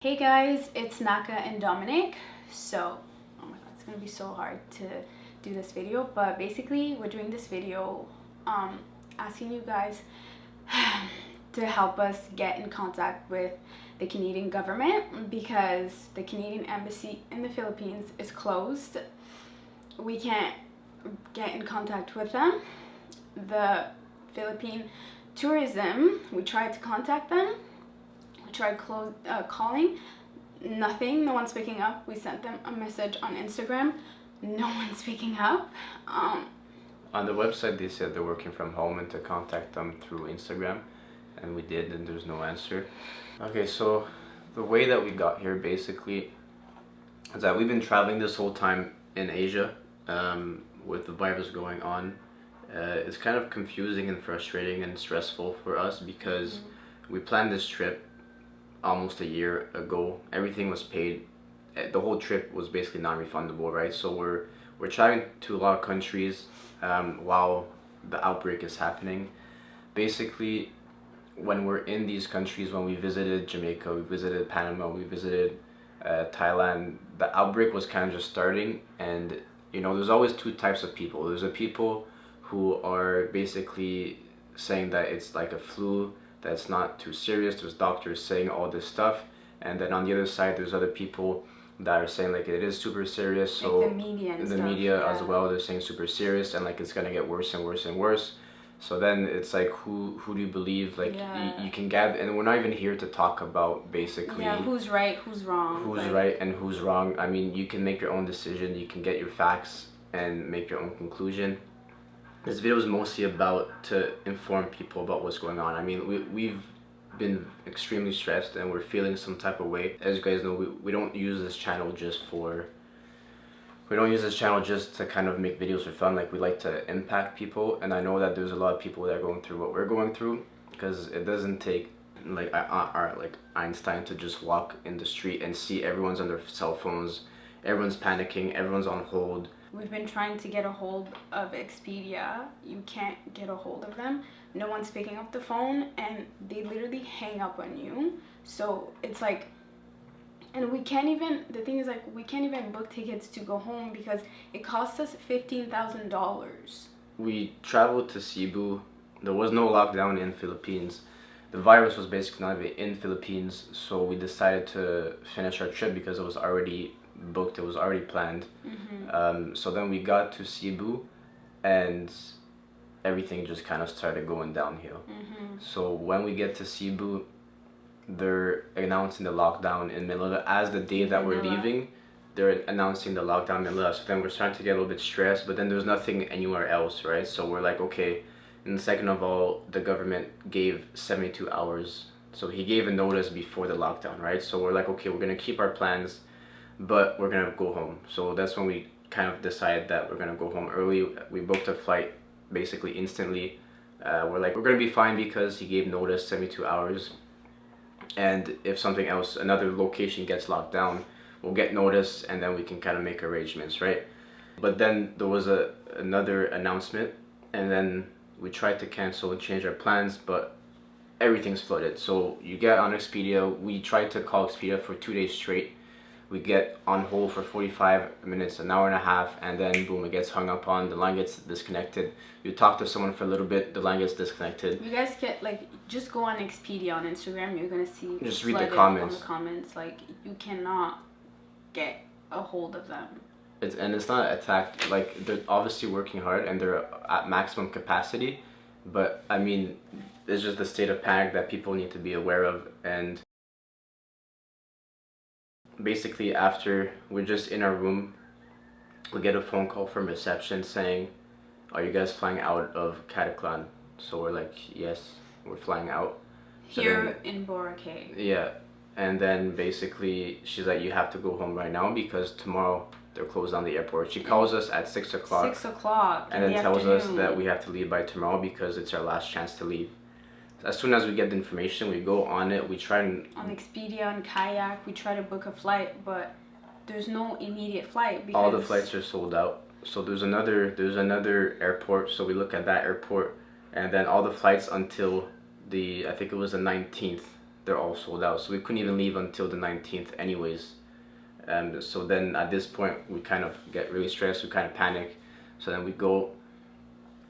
Hey guys, it's Naka and Dominic. So, oh my god, it's gonna be so hard to do this video, but basically we're doing this video asking you guys to help us get in contact with the Canadian government because the Canadian embassy in the Philippines is closed. We can't get in contact with them. The Philippine tourism, we tried to contact them. We tried calling, nothing, no one's picking up. We sent them a message on Instagram, no one's picking up. On the website they said they're working from home and to contact them through Instagram, and we did, and there's no answer. Okay, so the way that we got here basically is that we've been traveling this whole time in Asia with the virus going on. It's kind of confusing and frustrating and stressful for us because we planned this trip almost a year ago. Everything was paid. The whole trip was basically non-refundable, right? So we're traveling to a lot of countries while the outbreak is happening. Basically, when we're in these countries, when we visited Jamaica, we visited Panama, we visited Thailand, the outbreak was kind of just starting. And you know, there's always two types of people. There's the people who are basically saying that it's like a flu, that's not too serious. There's doctors saying all this stuff, and then on the other side there's other people that are saying like it is super serious. So like the media and stuff, media yeah. as well, they're saying super serious and like it's gonna get worse and worse and worse. So then it's like who do you believe? Like you can gather, and we're not even here to talk about basically who's right, who's wrong, who's right and who's wrong. I mean, you can make your own decision, you can get your facts and make your own conclusion. This video is mostly about to inform people about what's going on. I mean, we've been extremely stressed and we're feeling some type of way. As you guys know, we don't use this channel just to kind of make videos for fun. Like, we like to impact people, and I know that there's a lot of people that are going through what we're going through, because it doesn't take like Einstein to just walk in the street and see everyone's on their cell phones, everyone's panicking, everyone's on hold. We've been trying to get a hold of Expedia. You can't get a hold of them. No one's picking up the phone, and they literally hang up on you. So it's like, and we can't even, the thing is like, we can't even book tickets to go home because it costs us $15,000. We traveled to Cebu. There was no lockdown in Philippines. The virus was basically not even in Philippines, so we decided to finish our trip because it was already booked, it was already planned. So then we got to Cebu and everything just kind of started going downhill. So when we get to Cebu, they're announcing the lockdown in Manila. As the day that we're leaving, they're announcing the lockdown in Manila. So then we're starting to get a little bit stressed, but then there's nothing anywhere else, right? So we're like, okay. And second of all, the government gave 72 hours. So he gave a notice before the lockdown, right? So we're like, okay, we're gonna keep our plans, but we're gonna go home. So that's when we kind of decided that we're gonna go home early. We booked a flight basically instantly. We're like, we're gonna be fine because he gave notice 72 hours, and if something else, another location gets locked down, we'll get notice and then we can kind of make arrangements, right? But then there was another announcement, and then we tried to cancel and change our plans, but everything's flooded. So you get on Expedia. We tried to call Expedia for 2 days straight. We get on hold for 45 minutes, an hour and a half, and then boom, it gets hung up on, the line gets disconnected. You talk to someone for a little bit, the line gets disconnected. You guys get, like, just go on Expedia on Instagram, you're gonna see, just read the comments. On the comments, like, you cannot get a hold of them. It's not attacked, like, they're obviously working hard and they're at maximum capacity, but I mean, it's just the state of panic that people need to be aware of. And basically, after we're just in our room, we get a phone call from reception saying, are you guys flying out of Cataclan? So we're like, yes, we're flying out. So here in Boracay. Yeah, and then basically she's like, you have to go home right now because tomorrow they're closed down the airport. She calls us at 6 o'clock. 6 o'clock. And then tells us that we have to leave by tomorrow because it's our last chance to leave. As soon as we get the information, we go on it. We try and on Expedia and Kayak, we try to book a flight, but there's no immediate flight because all the flights are sold out. So there's another airport. So we look at that airport, and then all the flights until I think it was the 19th, they're all sold out. So we couldn't even leave until the 19th anyways. So then at this point we kind of get really stressed, we kind of panic. So then we go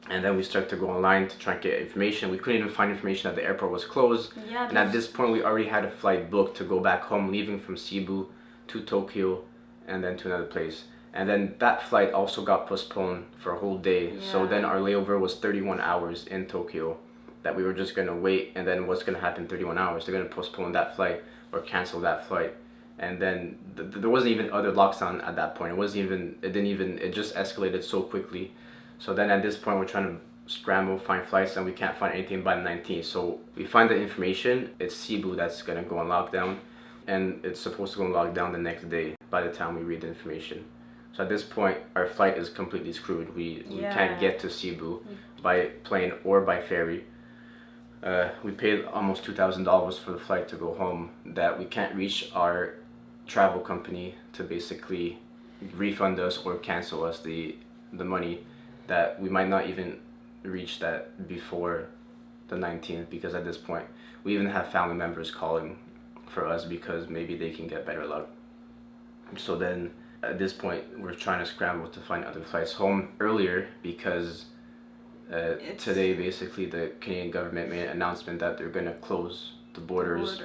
and then we start to go online to try and get information. We couldn't even find information that the airport was closed. Yeah, and at this point we already had a flight booked to go back home, leaving from Cebu to Tokyo and then to another place. And then that flight also got postponed for a whole day. Yeah. So then our layover was 31 hours in Tokyo, that we were just going to wait. And then what's going to happen in 31 hours? They're going to postpone that flight or cancel that flight. And then there wasn't even other lockdown at that point. It just escalated so quickly. So then at this point we're trying to scramble, find flights, and we can't find anything by the 19th. So we find the information, it's Cebu that's going to go on lockdown, and it's supposed to go on lockdown the next day by the time we read the information. So at this point our flight is completely screwed. We can't get to Cebu by plane or by ferry. We paid almost $2,000 for the flight to go home, that we can't reach our travel company to basically refund us or cancel us the money, that we might not even reach that before the 19th, because at this point we even have family members calling for us because maybe they can get better luck. So then at this point we're trying to scramble to find other flights home earlier, because today basically the Canadian government made an announcement that they're going to close the borders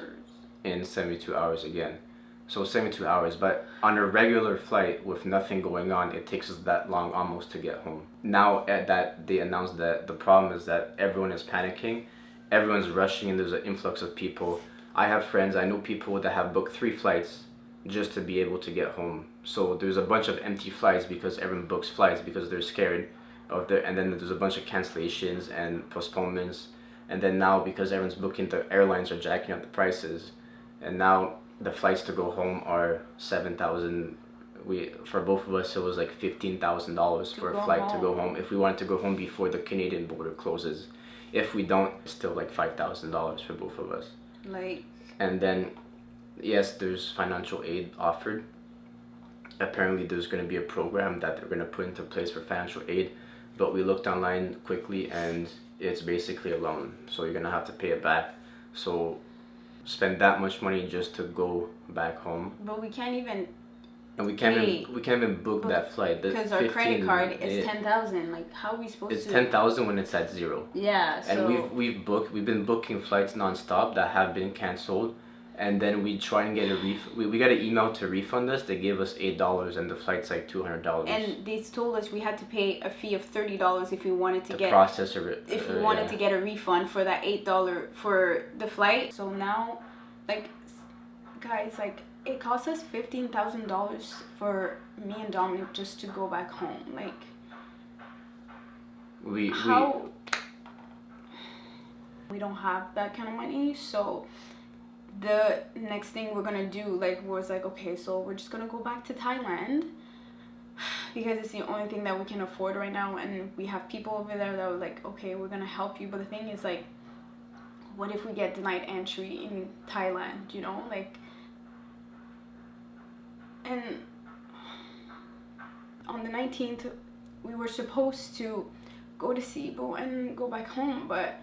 in 72 hours again. So 72 hours, but on a regular flight with nothing going on, it takes us that long almost to get home. Now at that, they announced that the problem is that everyone is panicking, everyone's rushing, and there's an influx of people. I have friends, I know people that have booked 3 flights just to be able to get home. So there's a bunch of empty flights because everyone books flights because they're scared of and then there's a bunch of cancellations and postponements. And then now, because everyone's booking, the airlines are jacking up the prices, and now the flights to go home are $7,000. For both of us it was like $15,000 for a flight to go home if we wanted to go home before the Canadian border closes. If we don't, it's still like $5,000 for both of us. And then yes, there's financial aid offered. Apparently there's going to be a program that they're going to put into place for financial aid, but we looked online quickly and it's basically a loan, so you're going to have to pay it back. So spend that much money just to go back home. But we can't even. And we can't even book that flight because our credit card is 10,000. Like, how are we supposed to? It's 10,000 when it's at zero. Yeah. So and we've been booking flights nonstop that have been canceled, and then we try and get a we got an email to refund us. They gave us $8 and the flight's like $200. And they told us we had to pay a fee of $30 if we wanted to get a refund for that $8 for the flight. So now, like, guys, like, it cost us $15,000 for me and Dominic just to go back home. Like, we don't have that kind of money. So the next thing we're gonna do, was okay, so we're just gonna go back to Thailand because it's the only thing that we can afford right now, and we have people over there that were like, okay, we're gonna help you. But the thing is, like, what if we get denied entry in Thailand, you know? Like, and on the 19th we were supposed to go to Cebu and go back home, but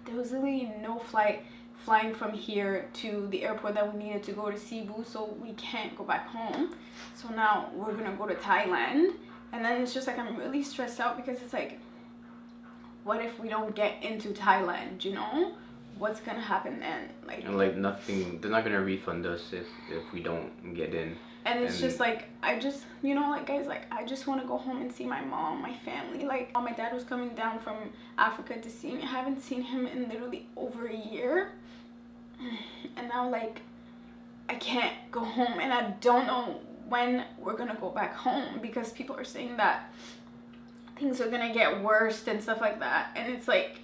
there was literally no flight flying from here to the airport that we needed to go to Cebu, so we can't go back home. So now we're gonna go to Thailand, and then it's just like, I'm really stressed out because it's like, what if we don't get into Thailand, you know? What's gonna happen then? Like nothing, they're not gonna refund us if we don't get in. And it's just like, I just, you know, like, guys, like, I just want to go home and see my mom, my family. Like, my dad was coming down from Africa to see me. I haven't seen him in literally over a year. And now, like, I can't go home, and I don't know when we're gonna go back home, because people are saying that things are gonna get worse and stuff like that. And it's like,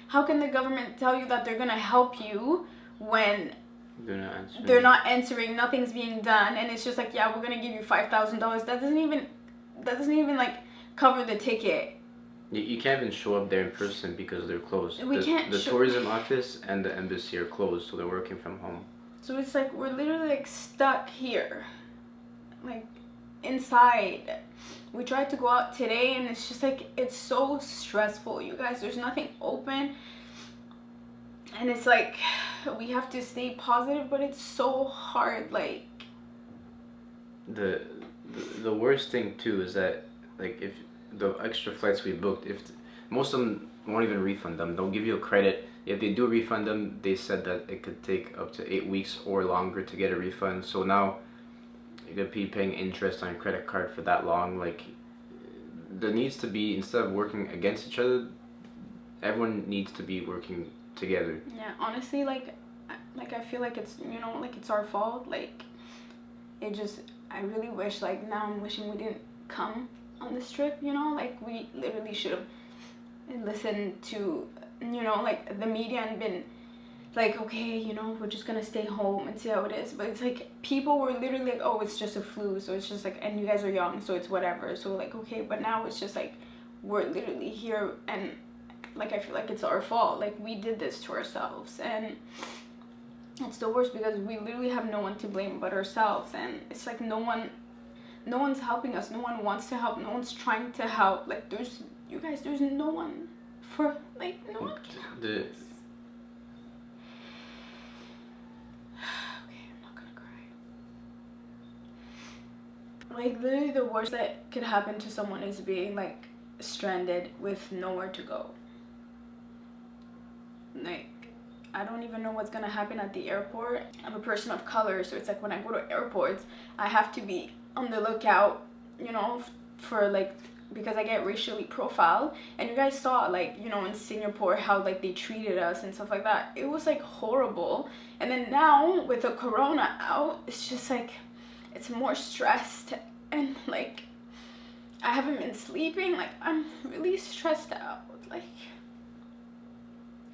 how can the government tell you that they're gonna help you when they're not answering, nothing's being done, and it's just like, yeah, we're gonna give you $5,000. That doesn't even like cover the ticket. You can't even show up there in person because they're closed. The tourism office and the embassy are closed, so they're working from home. So it's like, we're literally like stuck here, like, inside. We tried to go out today, and it's just like, it's so stressful, you guys. There's nothing open. And it's like we have to stay positive, but it's so hard. Like the worst thing too is that, like, if the extra flights we booked, if most of them won't even refund them, they'll give you a credit. If they do refund them, they said that it could take up to 8 weeks or longer to get a refund. So now you're gonna be paying interest on your credit card for that long. Like, there needs to be, instead of working against each other, everyone needs to be working together. yeah, honestly, like I feel like it's, you know, like it's our fault. Like it just, I really wish, like now I'm wishing we didn't come on this trip, you know, like we literally should have listened to, you know, like the media and been like, okay, you know, we're just gonna stay home and see how it is. But it's like people were literally like, oh, it's just a flu, so it's just like, and you guys are young, so it's whatever. So like, okay, but now it's just like we're literally here, and like I feel like it's our fault. Like we did this to ourselves, and it's the worst because we literally have no one to blame but ourselves. And it's like no one's helping us, no one wants to help, no one's trying to help. Like there's, you guys, there's no one for, like, no one can help us. Okay, I'm not gonna cry. Like literally the worst that could happen to someone is being like stranded with nowhere to go. Like I don't even know what's gonna happen at the airport. I'm a person of color, so it's like when I go to airports, I have to be on the lookout, you know, for like, because I get racially profiled. And you guys saw, like, you know, in Singapore how like they treated us and stuff like that. It was like horrible. And then now with the corona out, it's just like it's more stressed, and like I haven't been sleeping. Like I'm really stressed out. Like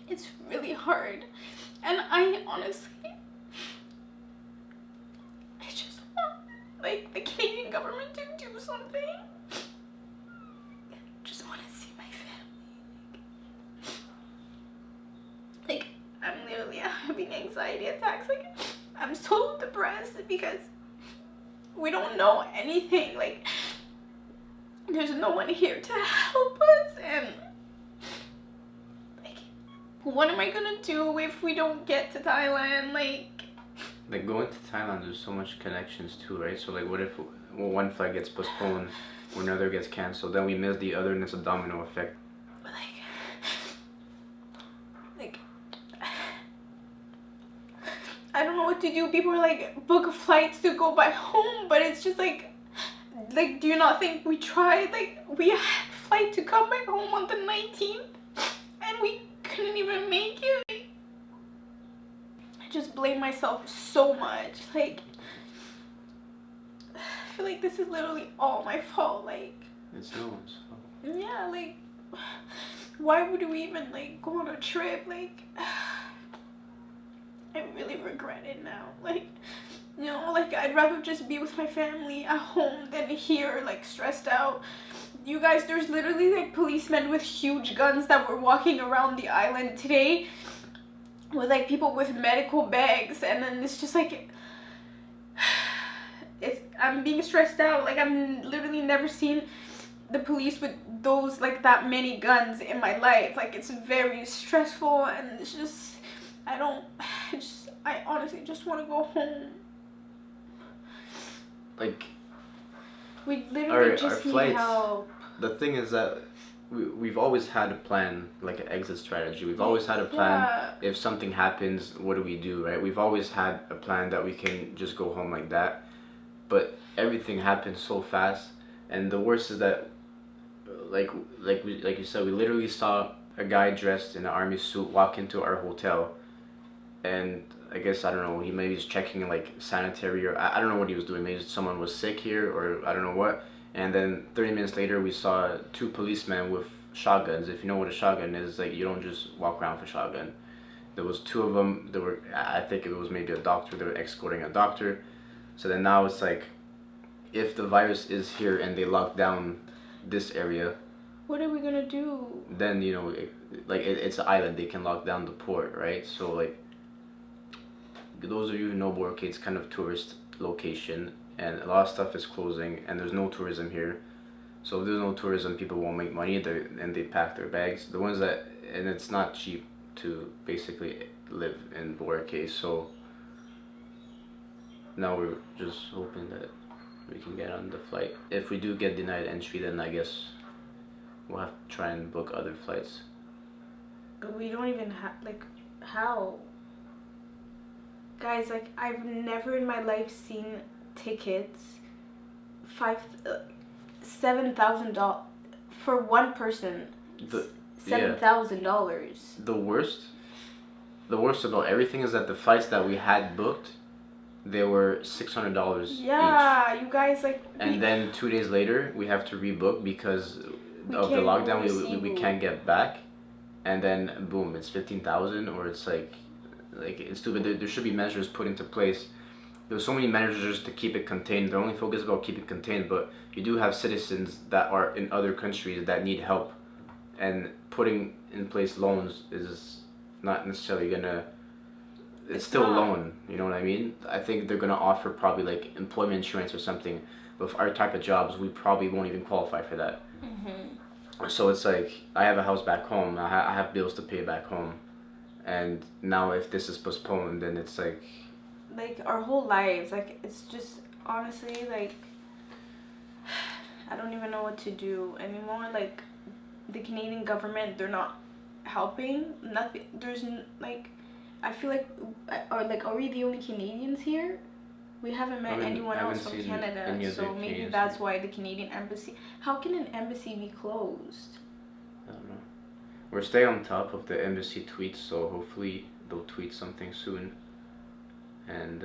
it's really hard, and I honestly, I just want like the Canadian government to do something. I just want to see my family. Like I'm literally having anxiety attacks. Like I'm so depressed because we don't know anything. Like there's no one here to help us, and what am I gonna do if we don't get to Thailand? Like going to Thailand, there's so much connections too, right? So like, what if one flight gets postponed or another gets canceled, then we miss the other, and it's a domino effect. Like I don't know what to do. People are like, book flights to go back home, but it's just like do you not think we tried? Like we had a flight to come back home on the 19th, and we couldn't even make it. I just blame myself so much. Like I feel like this is literally all my fault. Like it's no one's fault. Yeah, like why would we even like go on a trip? Like I really regret it now. Like, you know, like I'd rather just be with my family at home than here, like stressed out. You guys, there's literally like policemen with huge guns that were walking around the island today with like people with medical bags, and then it's just like I'm being stressed out. Like I'm literally never seen the police with those, like that many guns in my life. Like it's very stressful, and it's just I honestly just want to go home. Like we literally just our need flights, help. The thing is that we've always had a plan, like an exit strategy. We've always had a plan. Yeah. If something happens, what do we do, right? We've always had a plan that we can just go home like that. But everything happens so fast, and the worst is that, like you said, we literally saw a guy dressed in an army suit walk into our hotel, and I guess, I don't know, he maybe was checking like sanitary, or I don't know what he was doing. Maybe someone was sick here, or I don't know what. And then 30 minutes later, we saw two policemen with shotguns. If you know what a shotgun is, like, you don't just walk around with a shotgun. There was two of them. There were, I think it was maybe a doctor. They were escorting a doctor. So then now it's like, if the virus is here and they lock down this area, what are we gonna do? Then, you know, it's an island. They can lock down the port, right? So like, those of you who know Boracay, it's kind of tourist location, and a lot of stuff is closing, and there's no tourism here. So if there's no tourism, people won't make money, and they pack their bags. The ones that, and it's not cheap to basically live in Boracay. So now we're just hoping that we can get on the flight. If we do get denied entry, then I guess we'll have to try and book other flights. But we don't even have, like, how? Guys, like, I've never in my life seen tickets $7,000 for one person. $7,000. The worst about everything is that the flights that we had booked, they were $600 each. Yeah, you guys, like. And then 2 days later, we have to rebook because of the lockdown. We can't get back, and then boom, it's 15,000, or it's like it's stupid. There should be measures put into place. There's so many measures to keep it contained. They're only focused about keeping it contained, but you do have citizens that are in other countries that need help, and putting in place loans is not necessarily gonna. It's still a loan, you know what I mean? I think they're gonna offer probably like employment insurance or something, but for our type of jobs, we probably won't even qualify for that. Mm-hmm. So it's like, I have a house back home, I have bills to pay back home, and now if this is postponed, then it's like our whole lives, like, it's just, honestly, like, I don't even know what to do anymore. Like, the Canadian government, they're not helping, nothing, there's, like, I feel like, are we the only Canadians here? We haven't met anyone else from Canada, so maybe that's why the Canadian embassy. How can an embassy be closed? I don't know. We're staying on top of the embassy tweets, so hopefully they'll tweet something soon, and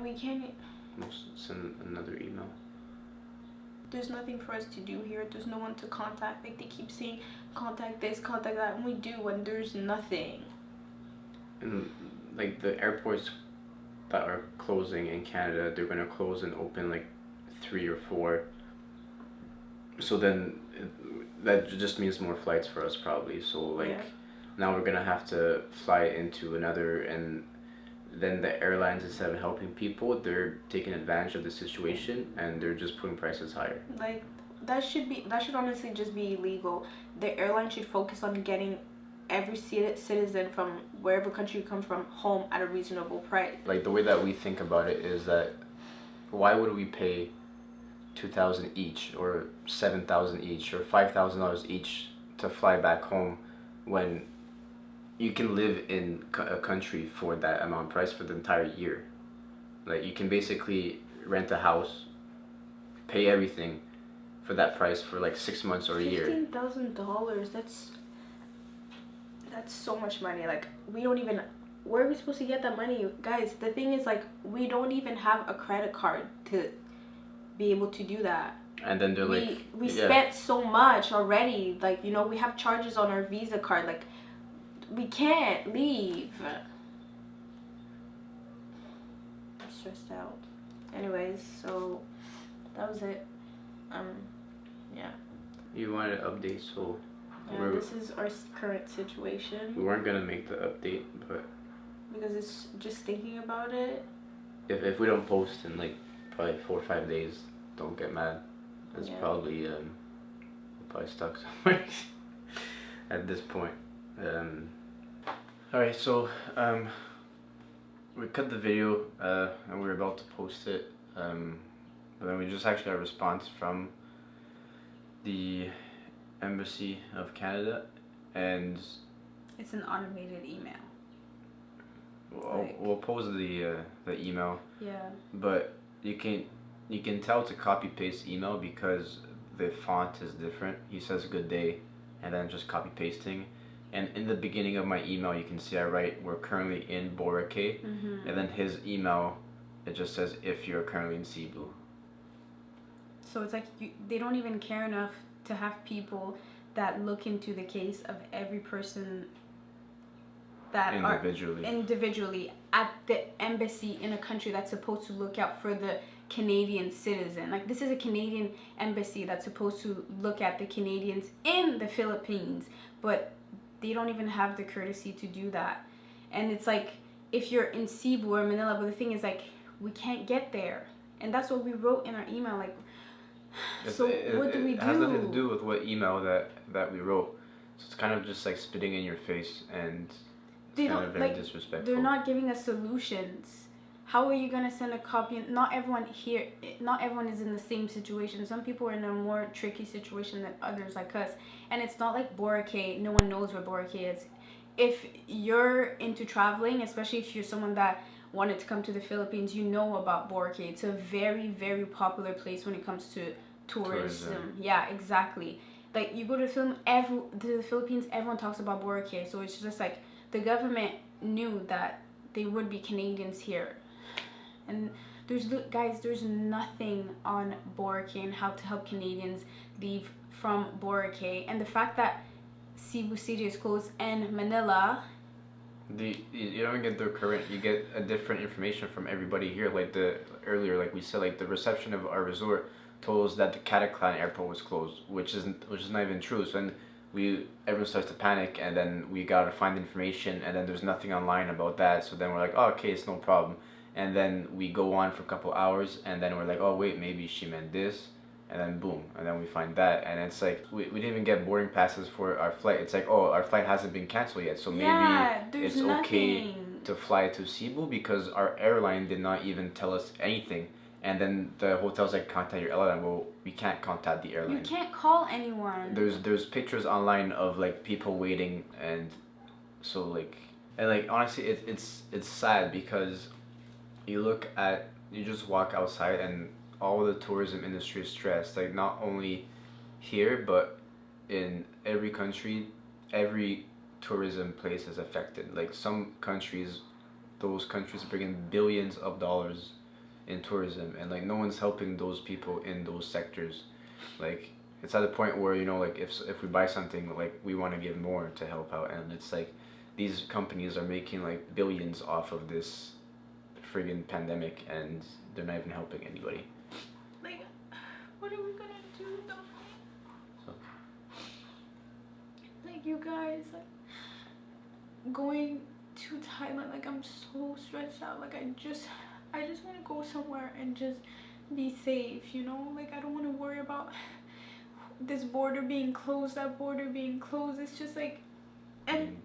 we can't. We'll send another email. There's nothing for us to do here. There's no one to contact. Like, they keep saying, contact this, contact that, and we do, and there's nothing. And like the airports that are closing in Canada, they're gonna close and open like 3 or 4. So then that just means more flights for us probably. So like now we're gonna have to fly into another, and then the airlines, instead of helping people, they're taking advantage of the situation and they're just putting prices higher. Like, that should honestly just be illegal. The airline should focus on getting every citizen from wherever country you come from home at a reasonable price. Like, the way that we think about it is that why would we pay $2,000 each or $7,000 each or $5,000 each to fly back home when you can live in a country for that amount price for the entire year? Like, you can basically rent a house, pay everything for that price for like 6 months or a year. $15,000, that's so much money. Like, we don't even, where are we supposed to get that money? Guys, the thing is, like, we don't even have a credit card to be able to do that. And then we spent so much already. Like, you know, we have charges on our Visa card. Like, we can't leave. I'm stressed out. Anyways, so that was it. Yeah. You wanted an update, so yeah, this is our current situation. We weren't gonna make the update, but because it's just thinking about it. If we don't post in like probably 4 or 5 days, don't get mad. It's probably stuck somewhere at this point. All right, so we cut the video and we're about to post it, but then we just actually got a response from the Embassy of Canada, and it's an automated email. We'll post the email. Yeah. But you can tell it's a copy paste email because the font is different. He says good day, and then just copy pasting. And in the beginning of my email, you can see I write we're currently in Boracay, and then his email, it just says if you're currently in Cebu. So it's like they don't even care enough to have people that look into the case of every person that individually at the embassy in a country that's supposed to look out for the Canadian citizen. Like, this is a Canadian embassy that's supposed to look at the Canadians in the Philippines, but they don't even have the courtesy to do that. And it's like, if you're in Cebu or Manila, but the thing is, like, we can't get there. And that's what we wrote in our email, like, so what do we do? It has nothing to do with what email that we wrote. So it's kind of just like spitting in your face, and They it's kind don't of very like. disrespectful. They're not giving us solutions. How are you gonna send a copy? Not everyone here. Not everyone is in the same situation. Some people are in a more tricky situation than others, like us. And it's not like Boracay. No one knows where Boracay is. If you're into traveling, especially if you're someone that wanted to come to the Philippines, you know about Boracay. It's a very, very popular place when it comes to tourism. Yeah, exactly. Like you go to the Philippines, everyone talks about Boracay. So it's just like the government knew that they would be Canadians here. And there's nothing on Boracay and how to help Canadians leave from Boracay. And the fact that Cebu City is closed and Manila. You don't get the current. You get a different information from everybody here. Like earlier, like we said, like the reception of our resort told us that the Cataclan airport was closed, which is not even true. So then everyone starts to panic, and then we gotta find information, and then there's nothing online about that. So then we're like, oh, okay, it's no problem. And then we go on for a couple hours, and then we're like, oh wait, maybe she meant this, and then boom, and then we find that, and it's like we didn't even get boarding passes for our flight. It's like, oh, our flight hasn't been canceled yet, so maybe it's okay to fly to Cebu because our airline did not even tell us anything. And then the hotel's like, contact your airline. Well, we can't contact the airline. You can't call anyone. There's pictures online of like people waiting, and so like, and like honestly, it's sad because you just walk outside and all the tourism industry is stressed. Like not only here but in every country, every tourism place is affected. Like some countries, those countries bring in billions of dollars in tourism, and like no one's helping those people in those sectors. Like it's at the point where, you know, like if we buy something, like we want to give more to help out, and it's like these companies are making like billions off of this friggin' pandemic, and they're not even helping anybody. Like, what are we gonna do though? So. Like you guys, like going to Thailand, like I'm so stressed out. Like I just want to go somewhere and just be safe, you know? Like I don't want to worry about this border being closed, that border being closed. It's just like, and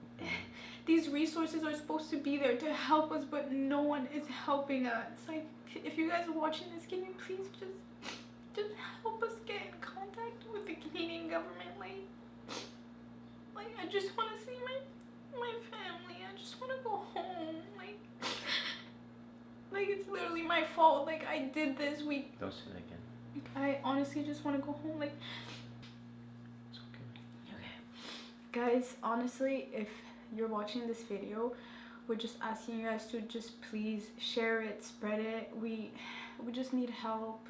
these resources are supposed to be there to help us, but no one is helping us. Like if you guys are watching this, can you please just help us get in contact with the Canadian government? Like I just want to see my family. I just want to go home. Like it's literally my fault. Like I did this. Don't say that again. I honestly just want to go home. Like it's okay. Guys, honestly, if you're watching this video, we're just asking you guys to just please share it, spread it. We just need help.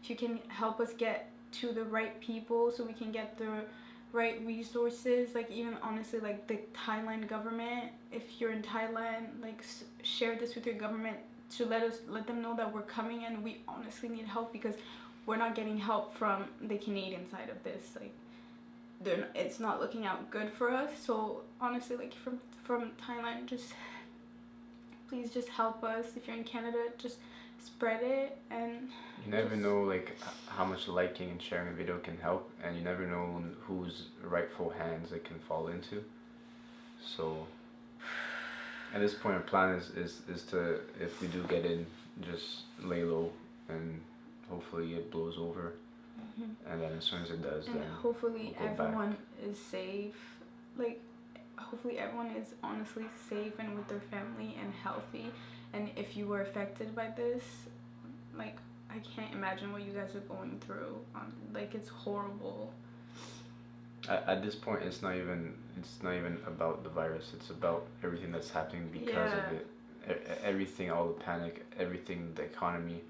If you can help us get to the right people so we can get the right resources, like even honestly like the Thailand government, if you're in Thailand, like share this with your government to let them know that we're coming, and we honestly need help because we're not getting help from the Canadian side of this. Like it's not looking out good for us. So honestly, like from Thailand, just please just help us. If you're in Canada, just spread it. And you never know like how much liking and sharing a video can help, and you never know whose rightful hands it can fall into. So at this point, our plan is to, if we do get in, just lay low and hopefully it blows over. And then as soon as it does, and then hopefully we'll everyone is safe. Like hopefully everyone is honestly safe and with their family and healthy. And if you were affected by this, like I can't imagine what you guys are going through. Like it's horrible. At this point, it's not even about the virus. It's about everything that's happening because of it. Everything, all the panic, everything, the economy,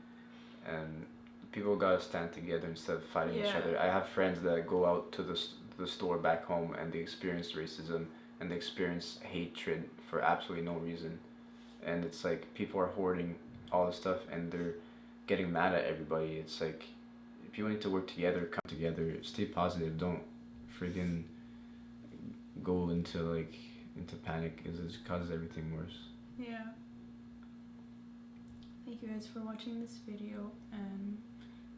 and people gotta stand together instead of fighting each other. I have friends that go out to the store back home and they experience racism and they experience hatred for absolutely no reason, and it's like people are hoarding all this stuff and they're getting mad at everybody. It's like people need to work together, come together, stay positive. Don't friggin' go into panic because it causes everything worse. Yeah. Thank you guys for watching this video, and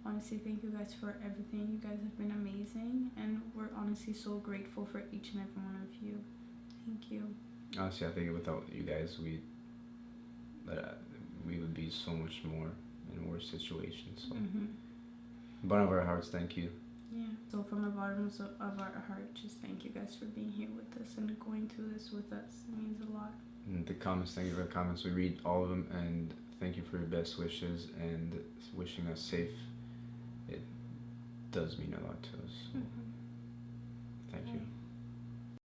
honestly, thank you guys for everything. You guys have been amazing, and we're honestly so grateful for each and every one of you. Thank you. Honestly, I think without you guys, we would be so much more in worse situations. So, bottom of our hearts, thank you. Yeah. So from the bottoms of our heart, just thank you guys for being here with us and going through this with us. It means a lot. And the comments, thank you for the comments. We read all of them, and thank you for your best wishes and wishing us safe. It does mean a lot to us. So thank you.